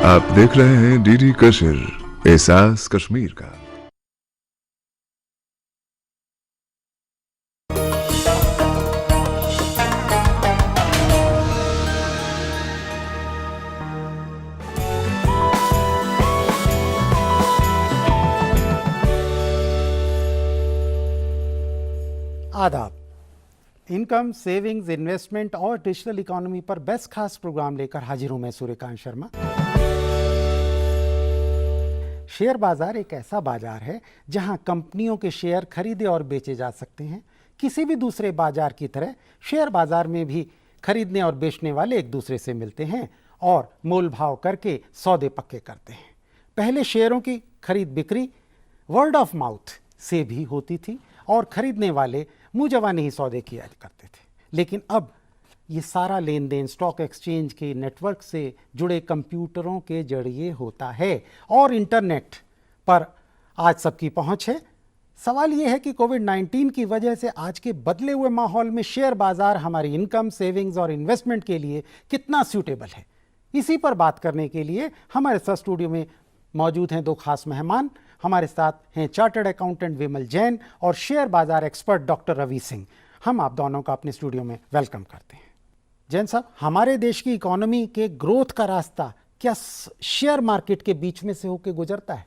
आप देख रहे हैं डीडी कशिर, एहसास कश्मीर का। आदाब। इनकम, सेविंग्स, इन्वेस्टमेंट और डिजिटल इकोनॉमी पर बेस्ट खास प्रोग्राम लेकर हाजिर हूं मैं सूर्यकांत शर्मा। शेयर बाजार एक ऐसा बाजार है जहां कंपनियों के शेयर खरीदे और बेचे जा सकते हैं। किसी भी दूसरे बाजार की तरह शेयर बाजार में भी खरीदने और बेचने वाले एक दूसरे से मिलते हैं और मोल भाव करके सौदे पक्के करते हैं। पहले शेयरों की खरीद बिक्री वर्ड ऑफ माउथ से भी होती थी और खरीदने वाले मुंह जवानी ही सौदे किया करते थे, लेकिन अब ये सारा लेन देन स्टॉक एक्सचेंज के नेटवर्क से जुड़े कंप्यूटरों के जरिए होता है और इंटरनेट पर आज सबकी पहुंच है। सवाल ये है कि कोविड-19 की वजह से आज के बदले हुए माहौल में शेयर बाजार हमारी इनकम, सेविंग्स और इन्वेस्टमेंट के लिए कितना सूटेबल है। इसी पर बात करने के लिए हमारे साथ स्टूडियो में मौजूद हैं दो खास मेहमान। हमारे साथ हैं चार्टर्ड अकाउंटेंट विमल जैन और शेयर बाजार एक्सपर्ट डॉक्टर रवि सिंह। हम आप दोनों का अपने स्टूडियो में वेलकम करते हैं। जैन साहब, हमारे देश की इकोनॉमी के ग्रोथ का रास्ता क्या शेयर मार्केट के बीच में से होकर गुजरता है?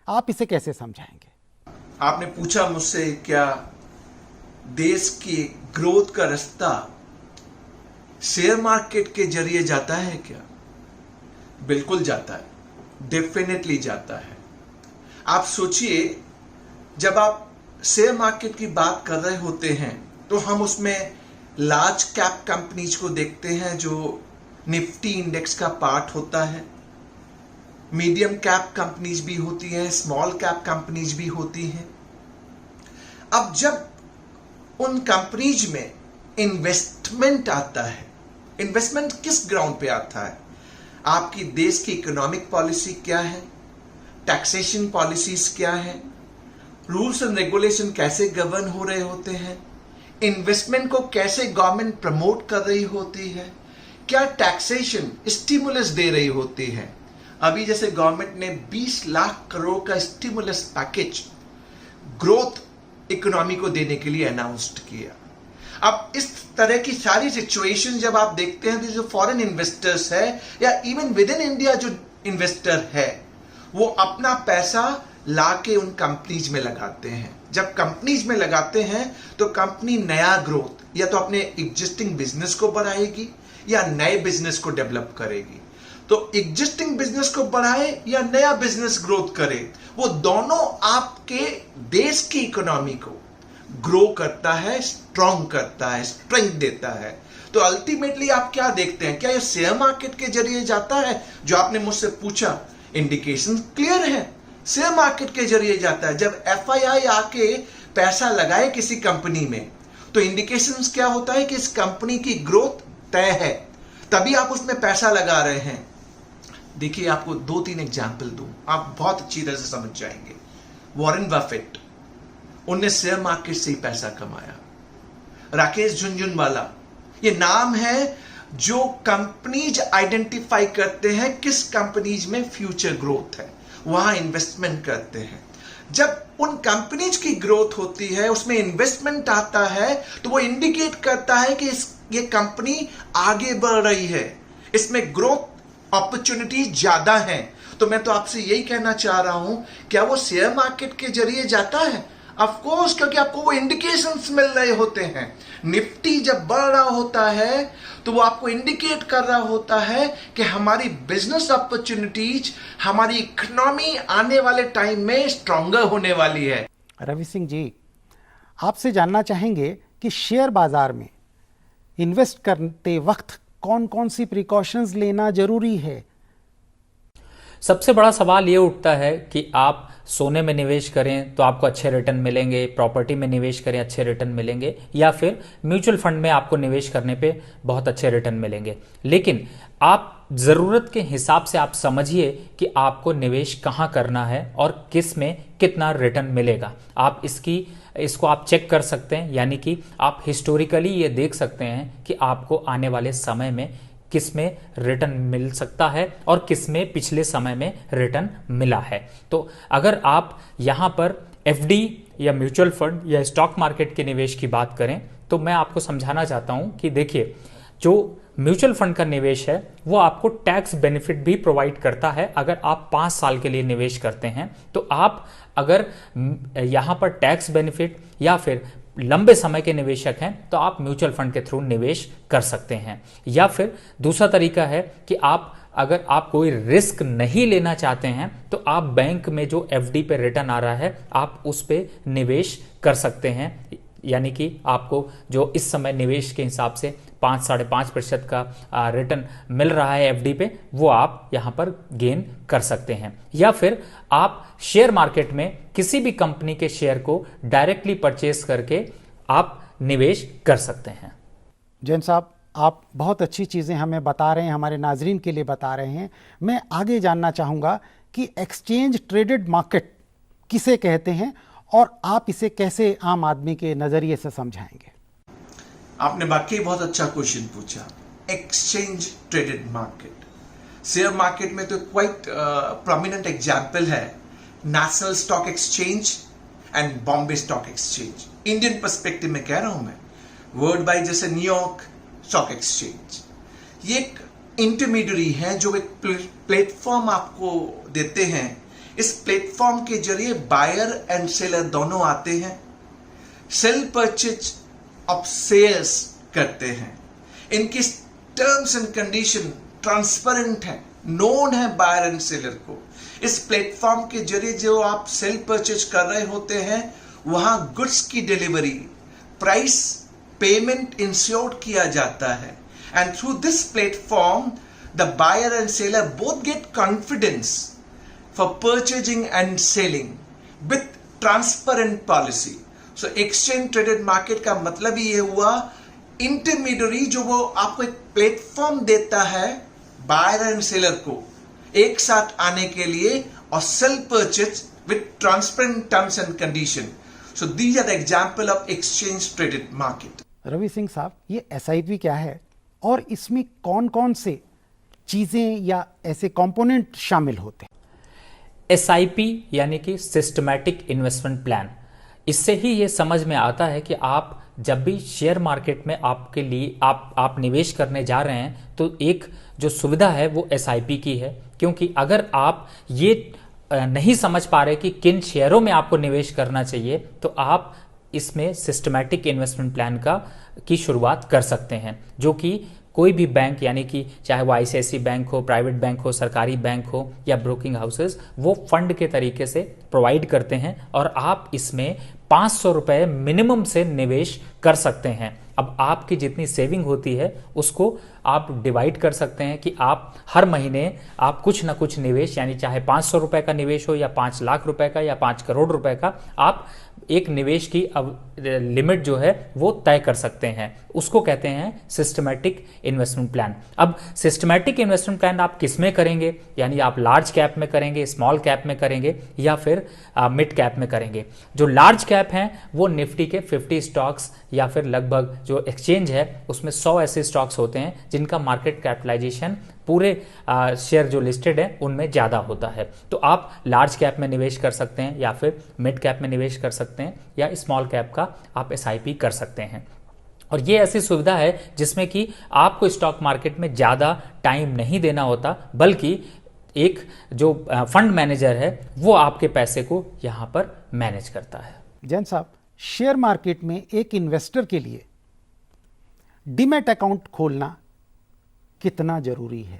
आप इसे कैसे समझाएंगे? आपने पूछा मुझसे क्या देश की ग्रोथ का रास्ता शेयर मार्केट के जरिए जाता है क्या? बिल्कुल जाता है, डेफिनेटली जाता है। आप सोचिए, जब आप शेयर मार्केट की बात कर रहे होते हैं तो हम उसमें लार्ज कैप कंपनीज को देखते हैं जो निफ्टी इंडेक्स का पार्ट होता है। मीडियम कैप कंपनीज भी होती हैं, स्मॉल कैप कंपनीज भी होती हैं। अब जब उन कंपनीज में इन्वेस्टमेंट आता है, इन्वेस्टमेंट किस ग्राउंड पे आता है? आपकी देश की इकोनॉमिक पॉलिसी क्या है, टैक्सेशन पॉलिसीज क्या है, रूल्स एंड रेगुलेशन कैसे गवर्न हो रहे होते हैं, इन्वेस्टमेंट को कैसे गवर्नमेंट प्रमोट कर रही होती है, क्या टैक्सेशन स्टिमुलस दे रही होती है। अभी जैसे गवर्नमेंट ने 20 लाख करोड़ का स्टिमुलस पैकेज ग्रोथ इकोनॉमी को देने के लिए अनाउंस्ड किया। अब इस तरह की सारी सिचुएशन जब आप देखते हैं तो जो फॉरेन इन्वेस्टर्स है या इवन विद इन इंडिया जो इन्वेस्टर है वो अपना पैसा लाके उन कंपनीज में लगाते हैं। जब कंपनीज में लगाते हैं तो कंपनी नया ग्रोथ या तो अपने एग्जिस्टिंग बिजनेस को बढ़ाएगी या नए बिजनेस को डेवलप करेगी। तो एग्जिस्टिंग बिजनेस को बढ़ाए या नया बिजनेस ग्रोथ करे, वो दोनों आपके देश की इकोनॉमी को ग्रो करता है, स्ट्रॉन्ग करता है, स्ट्रेंथ देता है। तो अल्टीमेटली आप क्या देखते हैं? क्या ये शेयर मार्केट के जरिए जाता है? जो आपने मुझसे पूछा, इंडिकेशन क्लियर है, शेयर मार्केट के जरिए जाता है। जब एफआईआई आके पैसा लगाए किसी कंपनी में तो इंडिकेशंस क्या होता है कि इस कंपनी की ग्रोथ तय है, तभी आप उसमें पैसा लगा रहे हैं। देखिए, आपको 2-3 एग्जाम्पल दूं, आप बहुत अच्छी तरह से समझ जाएंगे। वॉरेन बफेट, उनने शेयर मार्केट से ही पैसा कमाया। राकेश झुनझुनवाला, ये नाम है जो कंपनीज आइडेंटिफाई करते हैं किस कंपनीज में फ्यूचर ग्रोथ है, वहां इन्वेस्टमेंट करते हैं। जब उन कंपनीज की ग्रोथ होती है, उसमें इन्वेस्टमेंट आता है, तो वो इंडिकेट करता है कि ये कंपनी आगे बढ़ रही है, इसमें ग्रोथ अपॉर्चुनिटीज ज्यादा हैं। तो मैं तो आपसे यही कहना चाह रहा हूं, क्या वो शेयर मार्केट के जरिए जाता है? ऑफ कोर्स, क्योंकि आपको वो इंडिकेशंस मिल रहे होते हैं। निफ्टी जब बढ़ रहा होता है तो वो आपको इंडिकेट कर रहा होता है कि हमारी बिजनेस अपॉर्चुनिटीज, हमारी इकोनॉमी आने वाले टाइम में स्ट्रॉन्गर होने वाली है। रवि सिंह जी, आपसे जानना चाहेंगे कि शेयर बाजार में इन्वेस्ट करते वक्त कौन कौन सी प्रिकॉशंस लेना जरूरी है? सबसे बड़ा सवाल ये उठता है कि आप सोने में निवेश करें तो आपको अच्छे रिटर्न मिलेंगे, प्रॉपर्टी में निवेश करें अच्छे रिटर्न मिलेंगे, या फिर म्यूचुअल फंड में आपको निवेश करने पे बहुत अच्छे रिटर्न मिलेंगे। लेकिन आप ज़रूरत के हिसाब से आप समझिए कि आपको निवेश कहाँ करना है और किस में कितना रिटर्न मिलेगा। आप इसको आप चेक कर सकते हैं, यानी कि आप हिस्टोरिकली ये देख सकते हैं कि आपको आने वाले समय में किस में रिटर्न मिल सकता है और किस में पिछले समय में रिटर्न मिला है। तो अगर आप यहाँ पर एफडी या म्यूचुअल फंड या स्टॉक मार्केट के निवेश की बात करें तो मैं आपको समझाना चाहता हूँ कि देखिए, जो म्यूचुअल फंड का निवेश है वो आपको टैक्स बेनिफिट भी प्रोवाइड करता है। अगर आप 5 साल के लिए निवेश करते हैं तो आप अगर यहाँ पर टैक्स बेनिफिट या फिर लंबे समय के निवेशक हैं तो आप म्यूचुअल फंड के थ्रू निवेश कर सकते हैं। या फिर दूसरा तरीका है कि अगर आप कोई रिस्क नहीं लेना चाहते हैं तो आप बैंक में जो एफडी पे रिटर्न आ रहा है आप उस पे निवेश कर सकते हैं, यानी कि आपको जो इस समय निवेश के हिसाब से 5-5.5% का रिटर्न मिल रहा है एफडी पे, वो आप यहाँ पर गेन कर सकते हैं। या फिर आप शेयर मार्केट में किसी भी कंपनी के शेयर को डायरेक्टली परचेस करके आप निवेश कर सकते हैं। जैन साहब, आप बहुत अच्छी चीज़ें हमें बता रहे हैं, हमारे नाजरीन के लिए बता रहे हैं। मैं आगे जानना चाहूँगा कि एक्सचेंज ट्रेडेड मार्केट किसे कहते हैं और आप इसे कैसे आम आदमी के नज़रिए से समझाएंगे? आपने वाकई बहुत अच्छा क्वेश्चन पूछा। Exchange traded market, share market में तो क्वाइट प्रोमिनेंट एग्जाम्पल है national stock exchange and Bombay stock exchange. Indian perspective में कह रहा हूं मैं, वर्ल्ड वाइड जैसे न्यूयॉर्क स्टॉक एक्सचेंज, ये एक इंटरमीडियरी है जो एक प्लेटफॉर्म आपको देते हैं। इस प्लेटफॉर्म के जरिए बायर एंड सेलर दोनों आते हैं, सेल परचेज ऑफ शेयर्स करते हैं। इनकी टर्म्स एंड कंडीशन ट्रांसपेरेंट है, नोन है बायर एंड सेलर को। इस प्लेटफॉर्म के जरिए जो आप सेल परचेज कर रहे होते हैं वहां गुड्स की डिलीवरी, प्राइस पेमेंट इंश्योर्ड किया जाता है। And through this platform the buyer and seller both get confidence for purchasing and selling with transparent policy. So exchange traded market का मतलब ही ये हुआ, इंटरमीडियरी जो वो आपको एक प्लेटफॉर्म देता है बायर एंड सेलर को एक साथ आने के लिए और cell purchase with transparent terms and condition. So these are the example of exchange traded market. Ravi Singh sahab, ये SIP क्या है और इसमें कौन कौन से चीज़ें या ऐसे कंपोनेंट शामिल होते हैं? SIP यानी कि सिस्टमैटिक इन्वेस्टमेंट प्लान, इससे ही ये समझ में आता है कि आप जब भी शेयर मार्केट में आपके लिए आप निवेश करने जा रहे हैं तो एक जो सुविधा है वो SIP की है। क्योंकि अगर आप ये नहीं समझ पा रहे कि किन शेयरों में आपको निवेश करना चाहिए तो आप इसमें सिस्टमैटिक इन्वेस्टमेंट प्लान की शुरुआत कर सकते हैं, जो कि कोई भी बैंक, यानी कि चाहे वो ICICI बैंक हो, प्राइवेट बैंक हो, सरकारी बैंक हो या ब्रोकिंग हाउसेस, वो फंड के तरीके से प्रोवाइड करते हैं और आप इसमें 500 रुपये मिनिमम से निवेश कर सकते हैं। अब आपकी जितनी सेविंग होती है उसको आप डिवाइड कर सकते हैं कि आप हर महीने आप कुछ ना कुछ निवेश, यानी चाहे 500 रुपये का निवेश हो या 5 लाख रुपए का या 5 करोड़ रुपए का, आप एक निवेश की लिमिट जो है वो तय कर सकते हैं। उसको कहते हैं सिस्टमैटिक इन्वेस्टमेंट प्लान। अब सिस्टमैटिक इन्वेस्टमेंट प्लान आप किस में करेंगे, यानी आप लार्ज कैप में करेंगे, स्मॉल कैप में करेंगे या फिर मिड कैप में करेंगे। जो लार्ज कैप हैं वो निफ्टी के 50 स्टॉक्स या फिर लगभग जो एक्सचेंज है उसमें 100 ऐसे स्टॉक्स होते हैं जिनका मार्केट कैपिटलाइजेशन पूरे शेयर जो लिस्टेड है उनमें ज़्यादा होता है। तो आप लार्ज कैप में निवेश कर सकते हैं या फिर मिड कैप में निवेश कर सकते हैं या स्मॉल कैप का आप SIP कर सकते हैं। और ये ऐसी सुविधा है जिसमें कि आपको स्टॉक मार्केट में ज़्यादा टाइम नहीं देना होता, बल्कि एक जो फंड मैनेजर है वो आपके पैसे को यहाँ पर मैनेज करता है। जैन साहब, शेयर मार्केट में एक इन्वेस्टर के लिए डीमैट अकाउंट खोलना कितना जरूरी है?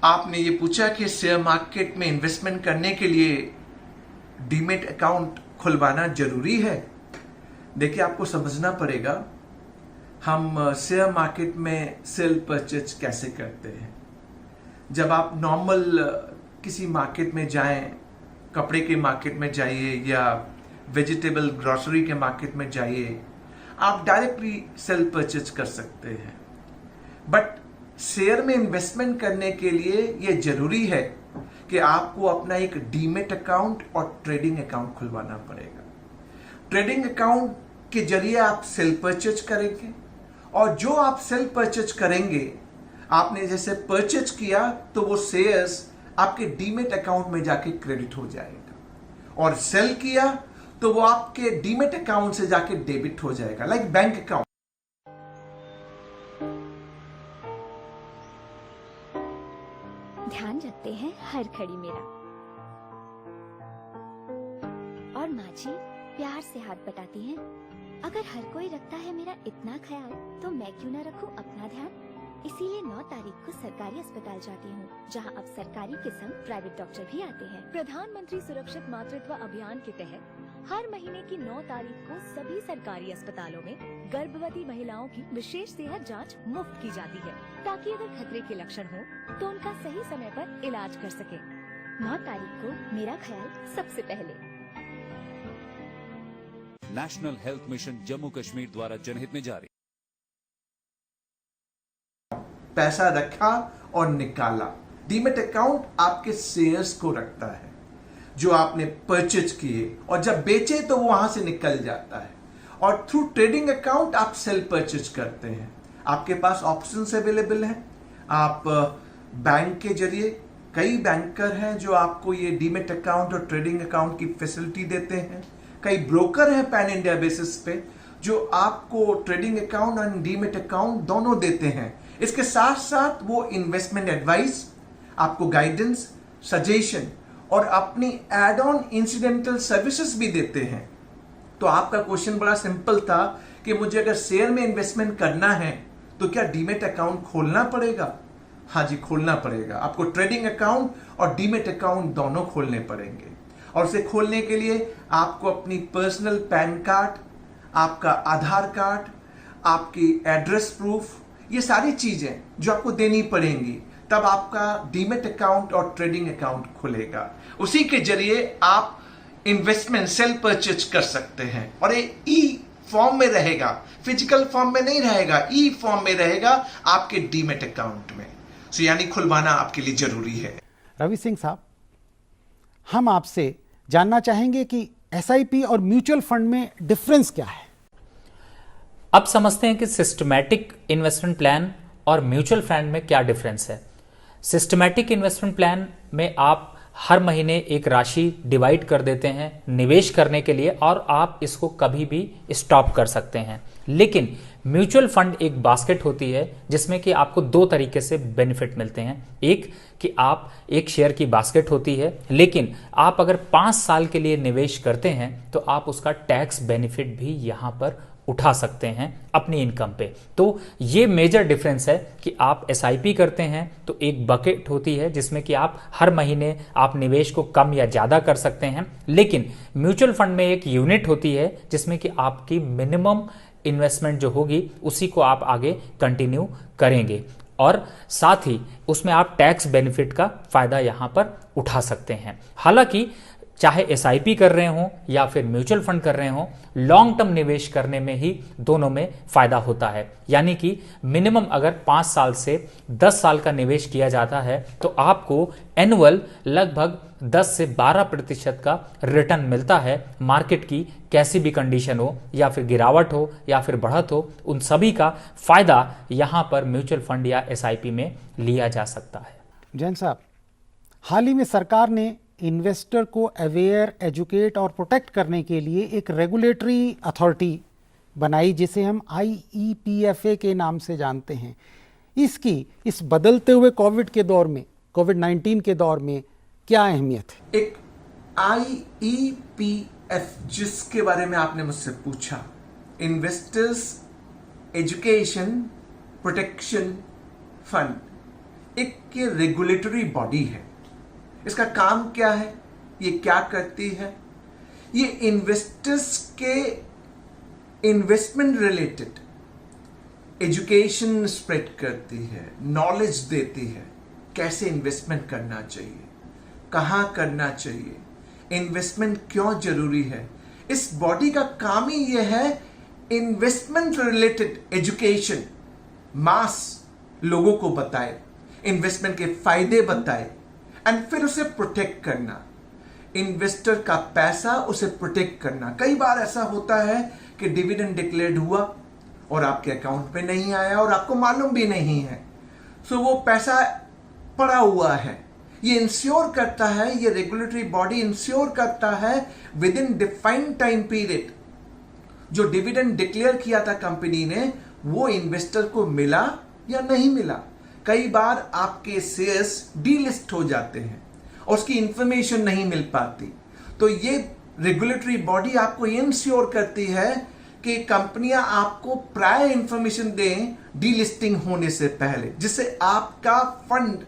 आपने ये पूछा कि शेयर मार्केट में इन्वेस्टमेंट करने के लिए डीमैट अकाउंट खुलवाना जरूरी है। देखिए, आपको समझना पड़ेगा हम शेयर मार्केट में सेल परचेज कैसे करते हैं। जब आप नॉर्मल किसी मार्केट में जाएं, कपड़े के मार्केट में जाइए या वेजिटेबल ग्रोसरी के मार्केट में जाइए, आप डायरेक्टली सेल परचेज कर सकते हैं। बट शेयर में इन्वेस्टमेंट करने के लिए यह जरूरी है कि आपको अपना एक डीमैट अकाउंट और ट्रेडिंग अकाउंट खुलवाना पड़ेगा। ट्रेडिंग अकाउंट के जरिए आप सेल परचेज करेंगे और जो आप सेल परचेज करेंगे आपने जैसे परचेज किया तो वो शेयर्स आपके डीमेट अकाउंट में जाके क्रेडिट हो जाएगा, और सेल किया तो वो आपके डीमेट अकाउंट से जाके डेबिट हो जाएगा, लाइक बैंक अकाउंट। ध्यान रखते हैं हर खड़ी मेरा। और माँ जी प्यार से हाथ बटाती हैं। अगर हर कोई रखता है मेरा इतना ख्याल, तो मैं क्यों न रखूं अपना ध्यान। इसीलिए 9 तारीख को सरकारी अस्पताल जाती हूँ, जहाँ अब सरकारी के संग प्राइवेट डॉक्टर भी आते हैं। प्रधानमंत्री सुरक्षित मातृत्व अभियान के तहत हर महीने की 9 तारीख को सभी सरकारी अस्पतालों में गर्भवती महिलाओं की विशेष सेहत जांच मुफ्त की जाती है, ताकि अगर खतरे के लक्षण हो तो उनका सही समय पर इलाज कर सके। 9 तारीख को मेरा ख्याल सबसे पहले। National health mission Jammu Kashmir द्वारा जनहित में जारी। पैसा रखा और निकाला। डीमेट अकाउंट आपके शेयर्स को रखता है जो आपने परचेज किए, और जब बेचे तो वो वहां से निकल जाता है। और थ्रू ट्रेडिंग अकाउंट आप सेल परचेज करते हैं। आपके पास ऑप्शंस अवेलेबल हैं। आप बैंक के जरिए, कई बैंकर हैं जो आपको ये डीमेट अकाउंट और ट्रेडिंग अकाउंट की फैसिलिटी देते हैं। कई ब्रोकर हैं पैन इंडिया बेसिस पे जो आपको ट्रेडिंग अकाउंट और डीमेट अकाउंट दोनों देते हैं। इसके साथ साथ वो इन्वेस्टमेंट एडवाइस, आपको गाइडेंस, सजेशन और अपनी एड ऑन इंसिडेंटल सर्विसेज भी देते हैं। तो आपका क्वेश्चन बड़ा सिंपल था कि मुझे अगर शेयर में इन्वेस्टमेंट करना है तो क्या डीमेट अकाउंट खोलना पड़ेगा? हाँ जी, खोलना पड़ेगा। आपको ट्रेडिंग अकाउंट और डीमेट अकाउंट दोनों खोलने पड़ेंगे, और उसे खोलने के लिए आपको अपनी पर्सनल पैन कार्ड, आपका आधार कार्ड, आपकी एड्रेस प्रूफ, ये सारी चीजें जो आपको देनी पड़ेंगी, तब आपका डीमेट अकाउंट और ट्रेडिंग अकाउंट खुलेगा। उसी के जरिए आप इन्वेस्टमेंट सेल परचेज कर सकते हैं, और ये ई फॉर्म में रहेगा, फिजिकल फॉर्म में नहीं रहेगा, ई फॉर्म में रहेगा आपके डीमेट अकाउंट में। सो यानी खुलवाना आपके लिए जरूरी है। रवि सिंह साहब, हम आपसे जानना चाहेंगे कि एसआईपी और म्यूचुअल फंड में डिफरेंस क्या है। अब समझते हैं कि सिस्टमैटिक इन्वेस्टमेंट प्लान और म्यूचुअल फंड में क्या डिफरेंस है। सिस्टमैटिक इन्वेस्टमेंट प्लान में आप हर महीने एक राशि डिवाइड कर देते हैं निवेश करने के लिए, और आप इसको कभी भी स्टॉप कर सकते हैं। लेकिन म्यूचुअल फंड एक बास्केट होती है जिसमें कि आपको 2 तरीके से बेनिफिट मिलते हैं। एक कि आप एक शेयर की बास्केट होती है, लेकिन आप अगर 5 साल के लिए निवेश करते हैं तो आप उसका टैक्स बेनिफिट भी यहां पर उठा सकते हैं अपनी इनकम पे। तो ये मेजर डिफरेंस है कि आप एसआईपी करते हैं तो एक बकेट होती है जिसमें कि आप हर महीने आप निवेश को कम या ज़्यादा कर सकते हैं, लेकिन म्यूचुअल फंड में एक यूनिट होती है जिसमें कि आपकी मिनिमम इन्वेस्टमेंट जो होगी उसी को आप आगे कंटिन्यू करेंगे, और साथ ही उसमें आप टैक्स बेनिफिट का फायदा यहां पर उठा सकते हैं। हालांकि चाहे एसआईपी कर रहे हों या फिर म्यूचुअल फंड कर रहे हों, लॉन्ग टर्म निवेश करने में ही दोनों में फायदा होता है। यानी कि मिनिमम अगर 5 साल से 10 साल का निवेश किया जाता है तो आपको एनुअल लगभग 10 से 12% का रिटर्न मिलता है। मार्केट की कैसी भी कंडीशन हो, या फिर गिरावट हो या फिर बढ़त हो, उन सभी का फायदा यहाँ पर म्यूचुअल फंड या एसआईपी में लिया जा सकता है। जैन साहब, हाल ही में सरकार ने इन्वेस्टर को अवेयर, एजुकेट और प्रोटेक्ट करने के लिए एक रेगुलेटरी अथॉरिटी बनाई जिसे हम IEPFA के नाम से जानते हैं। इसकी इस बदलते हुए कोविड-19 के दौर में क्या अहमियत है? एक IEPF जिसके बारे में आपने मुझसे पूछा, इन्वेस्टर्स एजुकेशन प्रोटेक्शन फंड, एक ये रेगुलेटरी बॉडी है। इसका काम क्या है, ये क्या करती है? ये इन्वेस्टर्स के इन्वेस्टमेंट रिलेटेड एजुकेशन स्प्रेड करती है, नॉलेज देती है, कैसे इन्वेस्टमेंट करना चाहिए, कहां करना चाहिए, इन्वेस्टमेंट क्यों जरूरी है। इस बॉडी का काम ही यह है इन्वेस्टमेंट रिलेटेड एजुकेशन मास लोगों को बताए, इन्वेस्टमेंट के फायदे बताए, एंड फिर उसे प्रोटेक्ट करना, इन्वेस्टर का पैसा उसे प्रोटेक्ट करना। कई बार ऐसा होता है कि डिविडेंड डिक्लेयर्ड हुआ और आपके अकाउंट पे नहीं आया और आपको मालूम भी नहीं है, सो वो पैसा पड़ा हुआ है। ये इंश्योर करता है, ये रेगुलेटरी बॉडी इंश्योर करता है with in defined time period जो डिविडेंड डिक्लेयर किया था कंपनी ने वो इन्वेस्टर को मिला या नहीं मिला। कई बार आपके शेयर्स डीलिस्ट हो जाते हैं और उसकी इंफॉर्मेशन नहीं मिल पाती, तो ये रेगुलेटरी बॉडी आपको इंश्योर करती है कि कंपनियां आपको प्रायर इंफॉर्मेशन दें डीलिस्टिंग होने से पहले, जिससे आपका फंड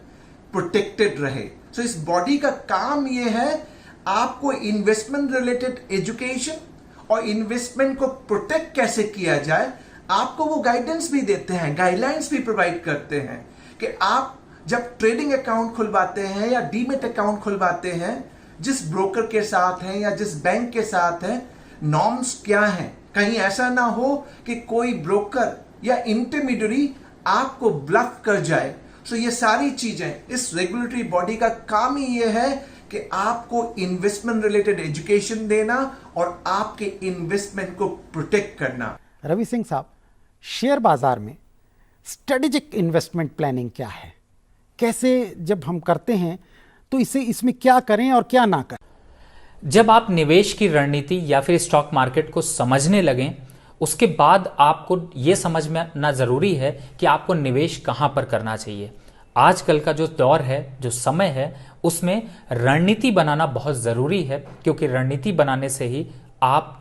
प्रोटेक्टेड रहे। सो इस बॉडी का काम यह है आपको इन्वेस्टमेंट रिलेटेड एजुकेशन और इन्वेस्टमेंट को प्रोटेक्ट कैसे किया जाए, आपको वो गाइडेंस भी देते हैं, गाइडलाइंस भी प्रोवाइड करते हैं कि आप जब ट्रेडिंग अकाउंट खुलवाते हैं या डीमेट अकाउंट खुलवाते हैं, जिस ब्रोकर के साथ हैं या जिस बैंक के साथ हैं, नॉर्म्स क्या हैं। कहीं ऐसा ना हो कि कोई ब्रोकर या इंटरमीडियरी आपको ब्लफ कर जाए। सो ये सारी चीजें, इस रेगुलेटरी बॉडी का काम ही ये है कि आपको इन्वेस्टमेंट रिलेटेड एजुकेशन देना और आपके इन्वेस्टमेंट को प्रोटेक्ट करना। रवि सिंह साहब, शेयर बाजार में स्ट्रेटेजिक इन्वेस्टमेंट प्लानिंग क्या है? कैसे जब हम करते हैं तो इसमें क्या करें और क्या ना करें? जब आप निवेश की रणनीति या फिर स्टॉक मार्केट को समझने लगें, उसके बाद आपको यह समझ में आना जरूरी है कि आपको निवेश कहां पर करना चाहिए। आजकल का जो दौर है, जो समय है, उसमें रणनीति बनाना बहुत ज़रूरी है, क्योंकि रणनीति बनाने से ही आप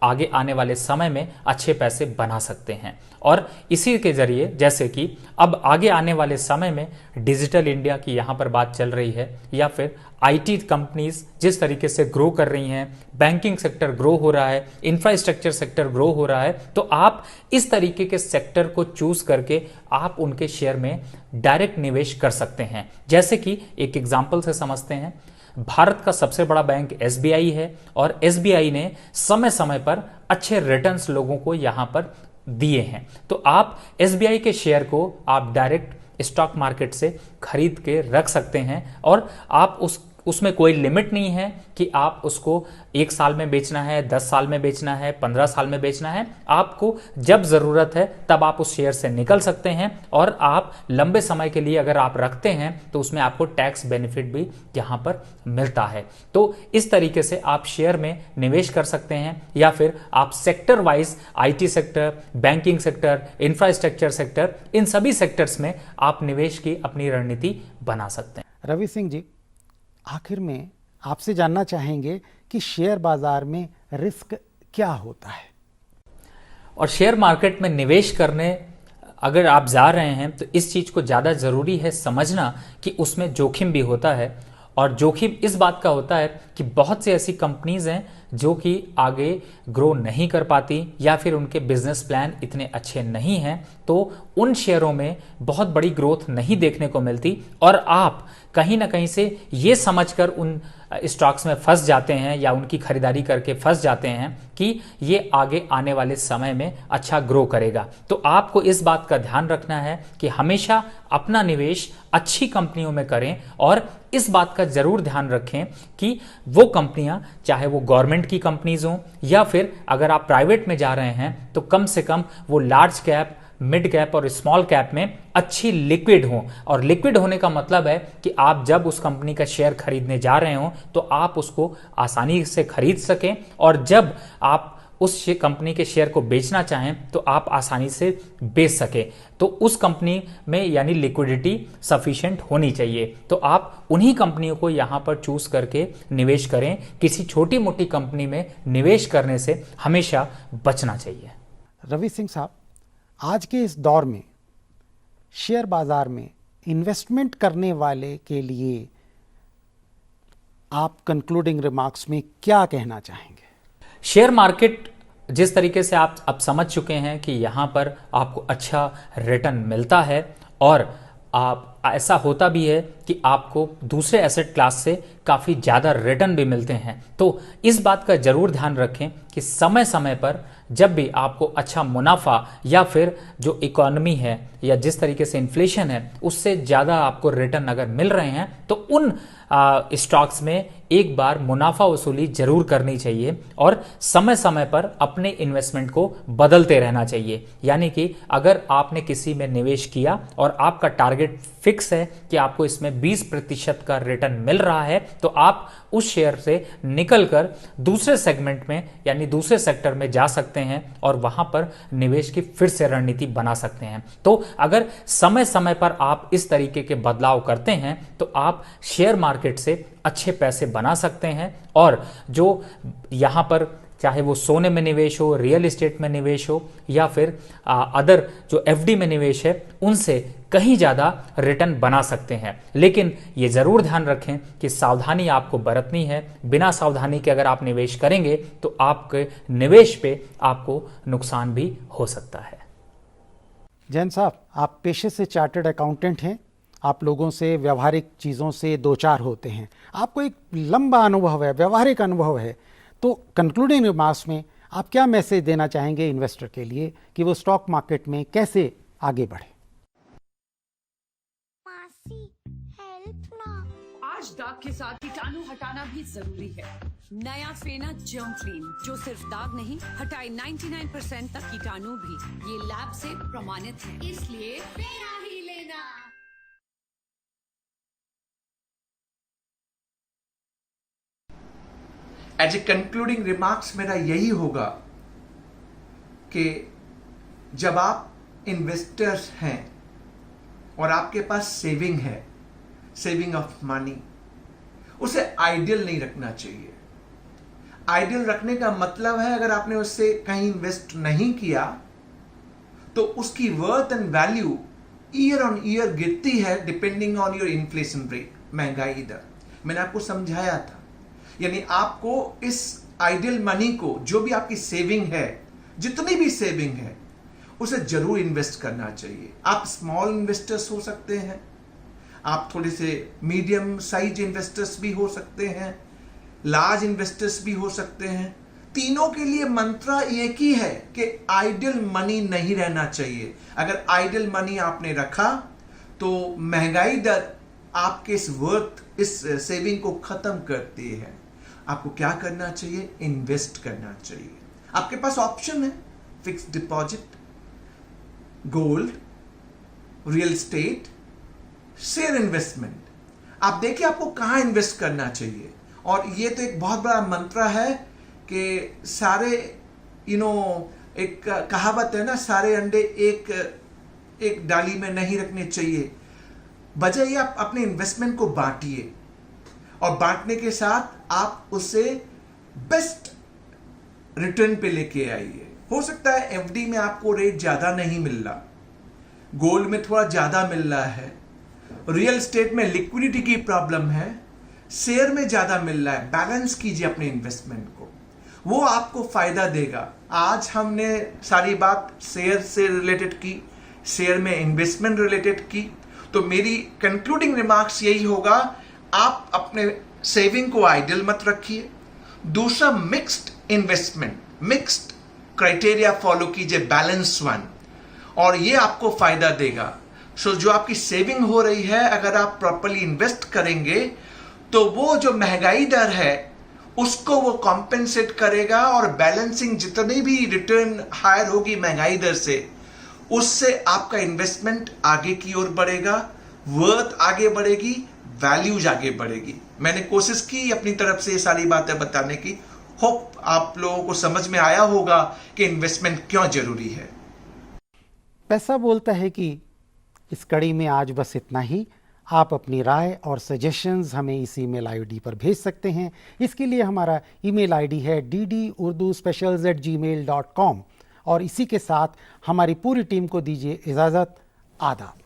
आगे आने वाले समय में अच्छे पैसे बना सकते हैं। और इसी के ज़रिए, जैसे कि अब आगे आने वाले समय में डिजिटल इंडिया की यहाँ पर बात चल रही है, या फिर आईटी कंपनीज जिस तरीके से ग्रो कर रही हैं, बैंकिंग सेक्टर ग्रो हो रहा है, इंफ्रास्ट्रक्चर सेक्टर ग्रो हो रहा है, तो आप इस तरीके के सेक्टर को चूज करके आप उनके शेयर में डायरेक्ट निवेश कर सकते हैं। जैसे कि एक एग्जाम्पल से समझते हैं, भारत का सबसे बड़ा बैंक एसबीआई है और एसबीआई ने समय समय पर अच्छे रिटर्न्स लोगों को यहाँ पर दिए हैं। तो आप एसबीआई के शेयर को आप डायरेक्ट स्टॉक मार्केट से खरीद के रख सकते हैं, और आप उसमें कोई लिमिट नहीं है कि आप उसको 1 साल में बेचना है, 10 साल में बेचना है, 15 साल में बेचना है। आपको जब ज़रूरत है तब आप उस शेयर से निकल सकते हैं, और आप लंबे समय के लिए अगर आप रखते हैं तो उसमें आपको टैक्स बेनिफिट भी यहाँ पर मिलता है। तो इस तरीके से आप शेयर में निवेश कर सकते हैं, या फिर आप sector wise IT sector, banking sector, infrastructure sector, इन सभी सेक्टर्स में आप निवेश की अपनी रणनीति बना सकते हैं। रवि सिंह जी, आखिर में आपसे जानना चाहेंगे कि शेयर बाजार में रिस्क क्या होता है? और शेयर मार्केट में निवेश करने अगर आप जा रहे हैं तो इस चीज़ को ज़्यादा ज़रूरी है समझना कि उसमें जोखिम भी होता है। और जोखिम इस बात का होता है कि बहुत सी ऐसी कंपनीज हैं जो कि आगे ग्रो नहीं कर पाती, या फिर उनके बिजनेस प्लान इतने अच्छे नहीं हैं, तो उन शेयरों में बहुत बड़ी ग्रोथ नहीं देखने को मिलती, और आप कहीं ना कहीं से ये समझकर उन स्टॉक्स में फंस जाते हैं या उनकी खरीदारी करके फंस जाते हैं कि ये आगे आने वाले समय में अच्छा ग्रो करेगा। तो आपको इस बात का ध्यान रखना है कि हमेशा अपना निवेश अच्छी कंपनियों में करें, और इस बात का जरूर ध्यान रखें कि वो कंपनियां, चाहे वो गवर्नमेंट की कंपनीज हों या फिर अगर आप प्राइवेट में जा रहे हैं, तो कम से कम वो लार्ज कैप, मिड कैप और स्मॉल कैप में अच्छी लिक्विड हो। और लिक्विड होने का मतलब है कि आप जब उस कंपनी का शेयर खरीदने जा रहे हो तो आप उसको आसानी से खरीद सकें, और जब आप उस कंपनी के शेयर को बेचना चाहें तो आप आसानी से बेच सकें। तो उस कंपनी में यानी लिक्विडिटी सफिशिएंट होनी चाहिए। तो आप उन्हीं कंपनियों को यहाँ पर चूज करके निवेश करें। किसी छोटी मोटी कंपनी में निवेश करने से हमेशा बचना चाहिए। रवि सिंह साहब, आज के इस दौर में शेयर बाजार में इन्वेस्टमेंट करने वाले के लिए आप कंक्लूडिंग रिमार्क्स में क्या कहना चाहेंगे? शेयर मार्केट जिस तरीके से आप अब समझ चुके हैं कि यहाँ पर आपको अच्छा रिटर्न मिलता है, और आप ऐसा होता भी है कि आपको दूसरे एसेट क्लास से काफ़ी ज़्यादा रिटर्न भी मिलते हैं। तो इस बात का ज़रूर ध्यान रखें कि समय समय पर जब भी आपको अच्छा मुनाफा या फिर जो इकोनॉमी है या जिस तरीके से इन्फ्लेशन है उससे ज़्यादा आपको रिटर्न अगर मिल रहे हैं तो उन स्टॉक्स में एक बार मुनाफा वसूली जरूर करनी चाहिए और समय समय पर अपने इन्वेस्टमेंट को बदलते रहना चाहिए। यानी कि अगर आपने किसी में निवेश किया और आपका टारगेट फिक्स है कि आपको इसमें 20% का रिटर्न मिल रहा है, तो आप उस शेयर से निकलकर दूसरे सेगमेंट में यानी दूसरे सेक्टर में जा सकते हैं और वहां पर निवेश की फिर से रणनीति बना सकते हैं। तो अगर समय समय पर आप इस तरीके के बदलाव करते हैं तो आप शेयर मार्केट से अच्छे पैसे बना सकते हैं और जो यहां पर चाहे वो सोने में निवेश हो, रियल एस्टेट में निवेश हो या फिर अदर जो एफडी में निवेश है, उनसे कहीं ज़्यादा रिटर्न बना सकते हैं। लेकिन ये ज़रूर ध्यान रखें कि सावधानी आपको बरतनी है। बिना सावधानी के अगर आप निवेश करेंगे तो आपके निवेश पे आपको नुकसान भी हो सकता है। जैन साहब, आप पेशे से चार्टर्ड अकाउंटेंट हैं, आप लोगों से व्यवहारिक चीज़ों से दो चार होते हैं, आपको एक लंबा अनुभव है, व्यवहारिक अनुभव है, तो कंक्लूडिंग रिमार्क्स में आप क्या मैसेज देना चाहेंगे इन्वेस्टर के लिए कि वो स्टॉक मार्केट में कैसे आगे बढ़े? आज दाग के साथ कीटाणु हटाना भी जरूरी है। नया फेना जर्म क्लीन जो सिर्फ दाग नहीं हटाए 99% तक कीटाणु भी, ये लैब से प्रमाणित है, इसलिए फेना ही लेना। एज ए कंक्लूडिंग रिमार्क्स मेरा यही होगा कि जब आप इन्वेस्टर्स हैं और आपके पास सेविंग है, सेविंग ऑफ मनी, उसे आइडियल नहीं रखना चाहिए। आइडियल रखने का मतलब है अगर आपने उससे कहीं इन्वेस्ट नहीं किया तो उसकी worth and value year on year गिरती है depending on your inflation rate, महंगाई दर। मैंने आपको समझाया था, यानी आपको इस आइडियल मनी को, जो भी आपकी सेविंग है, जितनी भी सेविंग है, उसे जरूर इन्वेस्ट करना चाहिए। आप स्मॉल इन्वेस्टर्स हो सकते हैं, आप थोड़े से मीडियम साइज इन्वेस्टर्स भी हो सकते हैं, लार्ज इन्वेस्टर्स भी हो सकते हैं। तीनों के लिए मंत्र एक ही है कि आइडियल मनी नहीं रहना चाहिए। अगर आइडियल मनी आपने रखा तो महंगाई दर आपके इस वर्थ, इस सेविंग को खत्म करती है। आपको क्या करना चाहिए? इन्वेस्ट करना चाहिए। आपके पास ऑप्शन है, fix deposit, gold, real estate, share investment. आप देखिए आपको कहां इन्वेस्ट करना चाहिए। और ये तो एक बहुत बड़ा मंत्र है कि सारे एक कहावत है ना, सारे अंडे एक डाली में नहीं रखने चाहिए। बजाय आप अपने इन्वेस्टमेंट को बांटिए और बांटने के साथ आप उसे बेस्ट रिटर्न पे लेके आइए। हो सकता है एफडी में आपको रेट ज्यादा नहीं मिल रहा, गोल्ड में थोड़ा ज्यादा मिल रहा है, रियल एस्टेट में लिक्विडिटी की प्रॉब्लम है, शेयर में ज्यादा मिल रहा है। बैलेंस कीजिए अपने इन्वेस्टमेंट को, वो आपको फायदा देगा। आज हमने सारी बात शेयर से रिलेटेड की, शेयर में इन्वेस्टमेंट रिलेटेड की। तो मेरी कंक्लूडिंग रिमार्क्स यही होगा, आप अपने सेविंग को आइडियल मत रखिए। दूसरा, mixed investment, mixed criteria follow कीजिए, बैलेंस वन, और ये आपको फायदा देगा। सो जो आपकी सेविंग हो रही है, अगर आप प्रॉपर्ली इन्वेस्ट करेंगे तो वो जो महंगाई दर है उसको वो कॉम्पेंसेट करेगा, और बैलेंसिंग जितनी भी रिटर्न हायर होगी महंगाई दर से, उससे आपका इन्वेस्टमेंट आगे की ओर बढ़ेगा, वर्थ आगे बढ़ेगी, वैल्यूज आगे बढ़ेगी। मैंने कोशिश की अपनी तरफ से ये सारी बातें बताने की। होप आप लोगों को समझ में आया होगा कि इन्वेस्टमेंट क्यों जरूरी है। पैसा बोलता है कि इस कड़ी में आज बस इतना ही। आप अपनी राय और सजेशंस हमें इस ईमेल आईडी पर भेज सकते हैं। इसके लिए हमारा ईमेल आईडी है ddurduspecials@gmail.com। और इसी के साथ हमारी पूरी टीम को दीजिए इजाज़त। आदाब।